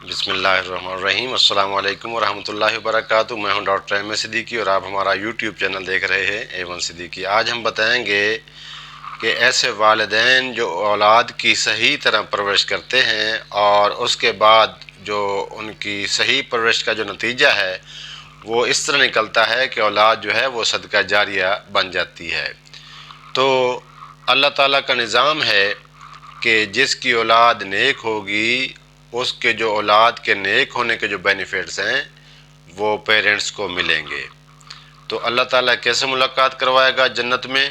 بسم اللہ الرحمن الرحیم۔ السلام علیکم ورحمۃ اللہ وبرکاتہ۔ میں ہوں ڈاکٹر ایم اے صدیقی اور آپ ہمارا یوٹیوب چینل دیکھ رہے ہیں A1 صدیقی۔ آج ہم بتائیں گے کہ ایسے والدین جو اولاد کی صحیح طرح پرورش کرتے ہیں اور اس کے بعد جو ان کی صحیح پرورش کا جو نتیجہ ہے وہ اس طرح نکلتا ہے کہ اولاد جو ہے وہ صدقہ جاریہ بن جاتی ہے۔ تو اللہ تعالیٰ کا نظام ہے کہ جس کی اولاد نیک ہوگی اس کے جو اولاد کے نیک ہونے کے جو بینیفٹس ہیں وہ پیرنٹس کو ملیں گے۔ تو اللہ تعالیٰ کیسے ملاقات کروائے گا جنت میں،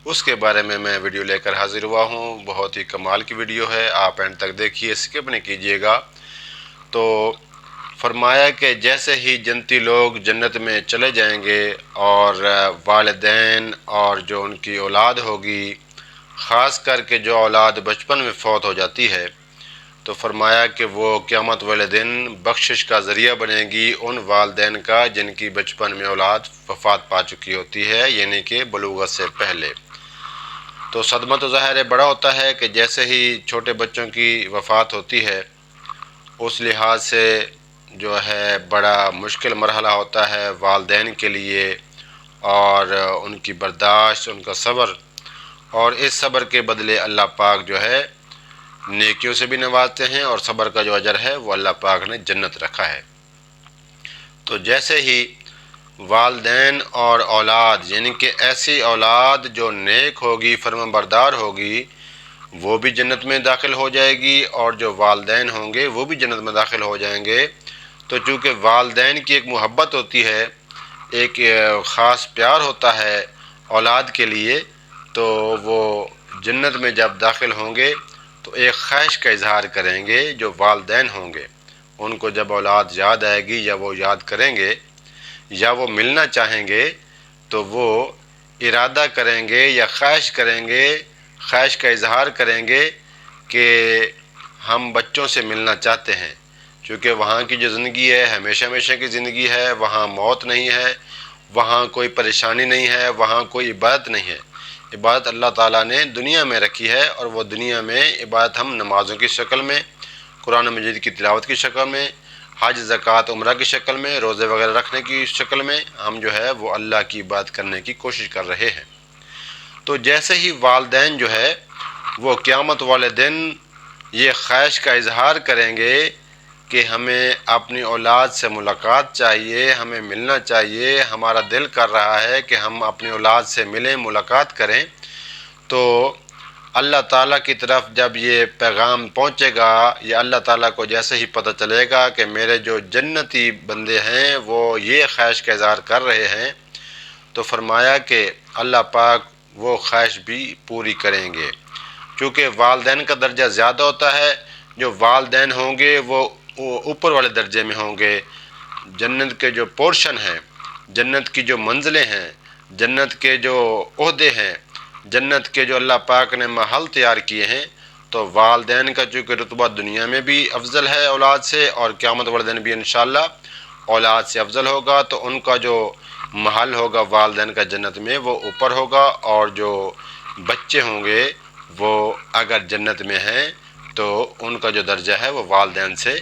اس کے بارے میں ویڈیو لے کر حاضر ہوا ہوں۔ بہت ہی کمال کی ویڈیو ہے، آپ اینڈ تک دیکھیے، اسکپ نہیں کیجیے گا۔ تو فرمایا کہ جیسے ہی جنتی لوگ جنت میں چلے جائیں گے اور والدین اور جو ان کی اولاد ہوگی، خاص کر کے جو اولاد بچپن میں فوت ہو جاتی ہے، تو فرمایا کہ وہ قیامت والے دن بخشش کا ذریعہ بنے گی ان والدین کا جن کی بچپن میں اولاد وفات پا چکی ہوتی ہے، یعنی کہ بلوغت سے پہلے۔ تو صدمہ تو ظاہر بڑا ہوتا ہے کہ جیسے ہی چھوٹے بچوں کی وفات ہوتی ہے اس لحاظ سے جو ہے بڑا مشکل مرحلہ ہوتا ہے والدین کے لیے، اور ان کی برداشت، ان کا صبر، اور اس صبر کے بدلے اللہ پاک جو ہے نیکیوں سے بھی نوازتے ہیں، اور صبر کا جو اجر ہے وہ اللہ پاک نے جنت رکھا ہے۔ تو جیسے ہی والدین اور اولاد، یعنی کہ ایسی اولاد جو نیک ہوگی، فرمان بردار ہوگی، وہ بھی جنت میں داخل ہو جائے گی، اور جو والدین ہوں گے وہ بھی جنت میں داخل ہو جائیں گے۔ تو چونکہ والدین کی ایک محبت ہوتی ہے، ایک خاص پیار ہوتا ہے اولاد کے لیے، تو وہ جنت میں جب داخل ہوں گے تو ایک خواہش کا اظہار کریں گے۔ جو والدین ہوں گے ان کو جب اولاد یاد آئے گی یا وہ یاد کریں گے یا وہ ملنا چاہیں گے تو وہ ارادہ کریں گے یا خواہش کریں گے، خواہش کا اظہار کریں گے کہ ہم بچوں سے ملنا چاہتے ہیں، چونکہ وہاں کی جو زندگی ہے ہمیشہ ہمیشہ کی زندگی ہے، وہاں موت نہیں ہے، وہاں کوئی پریشانی نہیں ہے، وہاں کوئی عبادت نہیں ہے۔ عبادت اللہ تعالیٰ نے دنیا میں رکھی ہے، اور وہ دنیا میں عبادت ہم نمازوں کی شکل میں، قرآن مجید کی تلاوت کی شکل میں، حج زکوٰۃ عمرہ کی شکل میں، روزے وغیرہ رکھنے کی شکل میں ہم جو ہے وہ اللہ کی عبادت کرنے کی کوشش کر رہے ہیں۔ تو جیسے ہی والدین جو ہے وہ قیامت والے دن یہ خواہش کا اظہار کریں گے کہ ہمیں اپنی اولاد سے ملاقات چاہیے، ہمیں ملنا چاہیے، ہمارا دل کر رہا ہے کہ ہم اپنی اولاد سے ملیں، ملاقات کریں، تو اللہ تعالیٰ کی طرف جب یہ پیغام پہنچے گا، یا اللہ تعالیٰ کو جیسے ہی پتہ چلے گا کہ میرے جو جنتی بندے ہیں وہ یہ خواہش کا اظہار کر رہے ہیں، تو فرمایا کہ اللہ پاک وہ خواہش بھی پوری کریں گے۔ چونکہ والدین کا درجہ زیادہ ہوتا ہے، جو والدین ہوں گے وہ اوپر والے درجے میں ہوں گے۔ جنت کے جو پورشن ہیں، جنت کی جو منزلیں ہیں، جنت کے جو عہدے ہیں، جنت کے جو اللہ پاک نے محل تیار کیے ہیں، تو والدین کا چونکہ رتبہ دنیا میں بھی افضل ہے اولاد سے، اور قیامت والے دن بھی انشاءاللہ اولاد سے افضل ہوگا، تو ان کا جو محل ہوگا والدین کا جنت میں وہ اوپر ہوگا، اور جو بچے ہوں گے وہ اگر جنت میں ہیں تو ان کا جو درجہ ہے وہ والدین سے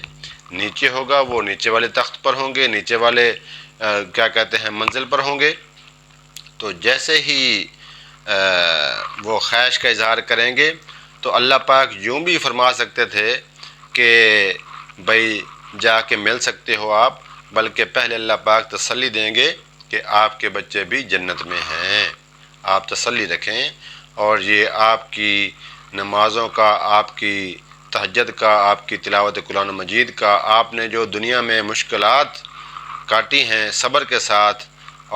نیچے ہوگا، وہ نیچے والے تخت پر ہوں گے، نیچے والے کیا کہتے ہیں منزل پر ہوں گے۔ تو جیسے ہی وہ خواہش کا اظہار کریں گے تو اللہ پاک یوں بھی فرما سکتے تھے کہ بھائی جا کے مل سکتے ہو آپ، بلکہ پہلے اللہ پاک تسلی دیں گے کہ آپ کے بچے بھی جنت میں ہیں، آپ تسلی رکھیں، اور یہ آپ کی نمازوں کا، آپ کی تہجد کا، آپ کی تلاوت قرآن مجید کا، آپ نے جو دنیا میں مشکلات کاٹی ہیں صبر کے ساتھ،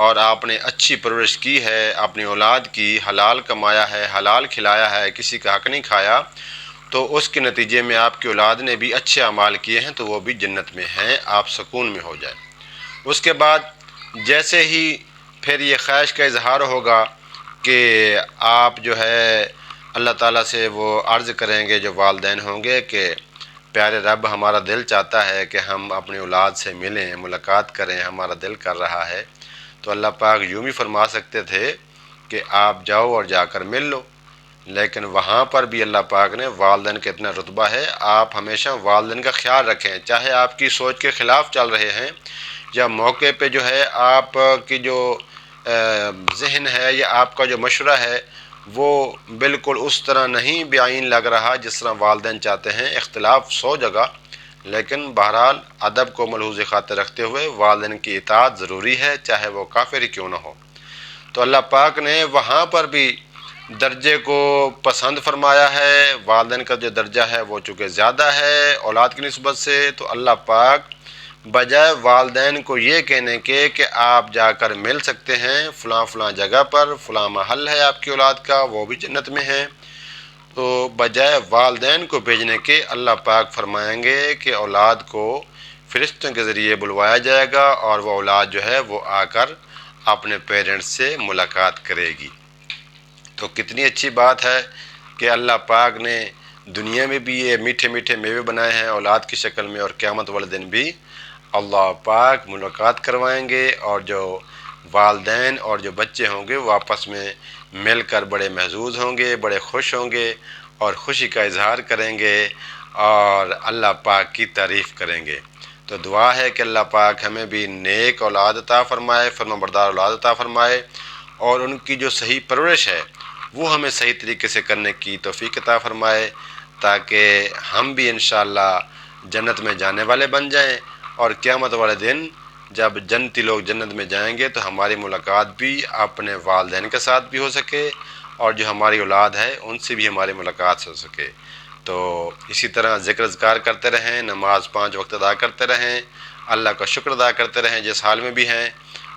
اور آپ نے اچھی پرورش کی ہے اپنی اولاد کی، حلال کمایا ہے، حلال کھلایا ہے، کسی کا حق نہیں کھایا، تو اس کے نتیجے میں آپ کی اولاد نے بھی اچھے اعمال کیے ہیں تو وہ بھی جنت میں ہیں، آپ سکون میں ہو جائیں۔ اس کے بعد جیسے ہی پھر یہ خواہش کا اظہار ہوگا کہ آپ جو ہے اللہ تعالیٰ سے وہ عرض کریں گے جو والدین ہوں گے کہ پیارے رب، ہمارا دل چاہتا ہے کہ ہم اپنی اولاد سے ملیں، ملاقات کریں، ہمارا دل کر رہا ہے، تو اللہ پاک یوں بھی فرما سکتے تھے کہ آپ جاؤ اور جا کر مل لو۔ لیکن وہاں پر بھی اللہ پاک نے والدین کا اتنا رتبہ ہے، آپ ہمیشہ والدین کا خیال رکھیں، چاہے آپ کی سوچ کے خلاف چل رہے ہیں یا موقع پہ جو ہے آپ کی جو ذہن ہے یا آپ کا جو مشورہ ہے وہ بالکل اس طرح نہیں بعین لگ رہا جس طرح والدین چاہتے ہیں، اختلاف 100 جگہ، لیکن بہرحال ادب کو ملحوظ خاطر رکھتے ہوئے والدین کی اطاعت ضروری ہے، چاہے وہ کافر ہی کیوں نہ ہو۔ تو اللہ پاک نے وہاں پر بھی درجے کو پسند فرمایا ہے، والدین کا جو درجہ ہے وہ چونکہ زیادہ ہے اولاد کی نسبت سے، تو اللہ پاک بجائے والدین کو یہ کہنے کے کہ آپ جا کر مل سکتے ہیں فلاں فلاں جگہ پر، فلاں محل ہے آپ کی اولاد کا، وہ بھی جنت میں ہے، تو بجائے والدین کو بھیجنے کے اللہ پاک فرمائیں گے کہ اولاد کو فرشتوں کے ذریعے بلوایا جائے گا اور وہ اولاد جو ہے وہ آ کر اپنے پیرنٹس سے ملاقات کرے گی۔ تو کتنی اچھی بات ہے کہ اللہ پاک نے دنیا میں بھی یہ میٹھے میٹھے میوے بنائے ہیں اولاد کی شکل میں، اور قیامت والے دن بھی اللہ پاک ملاقات کروائیں گے، اور جو والدین اور جو بچے ہوں گے وہ آپس میں مل کر بڑے محظوظ ہوں گے، بڑے خوش ہوں گے اور خوشی کا اظہار کریں گے اور اللہ پاک کی تعریف کریں گے۔ تو دعا ہے کہ اللہ پاک ہمیں بھی نیک اولاد عطا فرمائے، فرمانبردار اولاد عطا فرمائے، اور ان کی جو صحیح پرورش ہے وہ ہمیں صحیح طریقے سے کرنے کی توفیق عطا فرمائے، تاکہ ہم بھی انشاءاللہ جنت میں جانے والے بن جائیں، اور قیامت والے دن جب جنتی لوگ جنت میں جائیں گے تو ہماری ملاقات بھی اپنے والدین کے ساتھ بھی ہو سکے، اور جو ہماری اولاد ہے ان سے بھی ہماری ملاقات ہو سکے۔ تو اسی طرح ذکر اذکار کرتے رہیں، نماز 5 وقت ادا کرتے رہیں، اللہ کا شکر ادا کرتے رہیں جس حال میں بھی ہیں۔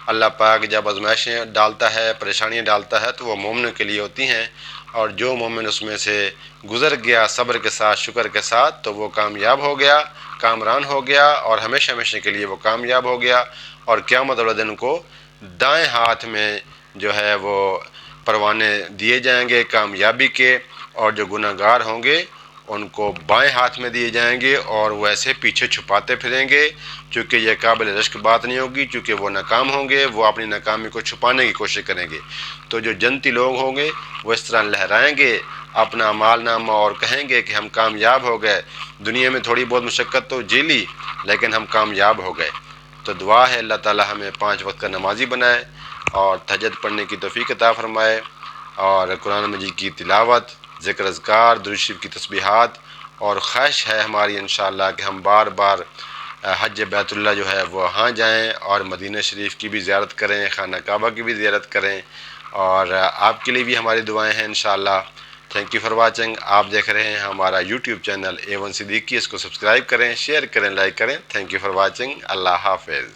اللہ پاک جب آزمائشیں ڈالتا ہے، پریشانیاں ڈالتا ہے تو وہ مومنوں کے لیے ہوتی ہیں، اور جو مومن اس میں سے گزر گیا صبر کے ساتھ، شکر کے ساتھ، تو وہ کامیاب ہو گیا، کامران ہو گیا، اور ہمیشہ ہمیشہ کے لیے وہ کامیاب ہو گیا، اور قیامت والے دن کو دائیں ہاتھ میں جو ہے وہ پروانے دیے جائیں گے کامیابی کے، اور جو گناہ گار ہوں گے ان کو بائیں ہاتھ میں دیے جائیں گے، اور وہ ایسے پیچھے چھپاتے پھریں گے، چونکہ یہ قابل رشک بات نہیں ہوگی، چونکہ وہ ناکام ہوں گے، وہ اپنی ناکامی کو چھپانے کی کوشش کریں گے۔ تو جو جنتی لوگ ہوں گے وہ اس طرح لہرائیں گے اپنا اعمال نامہ اور کہیں گے کہ ہم کامیاب ہو گئے، دنیا میں تھوڑی بہت مشقت تو جھیلی لیکن ہم کامیاب ہو گئے۔ تو دعا ہے اللہ تعالی ہمیں 5 وقت کا نمازی بنائے، اور تہجد پڑھنے کی توفیق عطا فرمائے، اور قرآن مجید کی تلاوت، ذکر اذکار، درود شریف کی تسبیحات، اور خواہش ہے ہماری انشاءاللہ کہ ہم بار بار حج بیت اللہ جو ہے وہ وہاں جائیں، اور مدینہ شریف کی بھی زیارت کریں، خانہ کعبہ کی بھی زیارت کریں، اور آپ کے لیے بھی ہماری دعائیں ہیں انشاءاللہ۔ Thank you for watching. آپ دیکھ رہے ہیں ہمارا یوٹیوب چینل A1 صدیقی، اس کو سبسکرائب کریں، شیئر کریں، لائک کریں۔ Thank you for watching. اللہ حافظ۔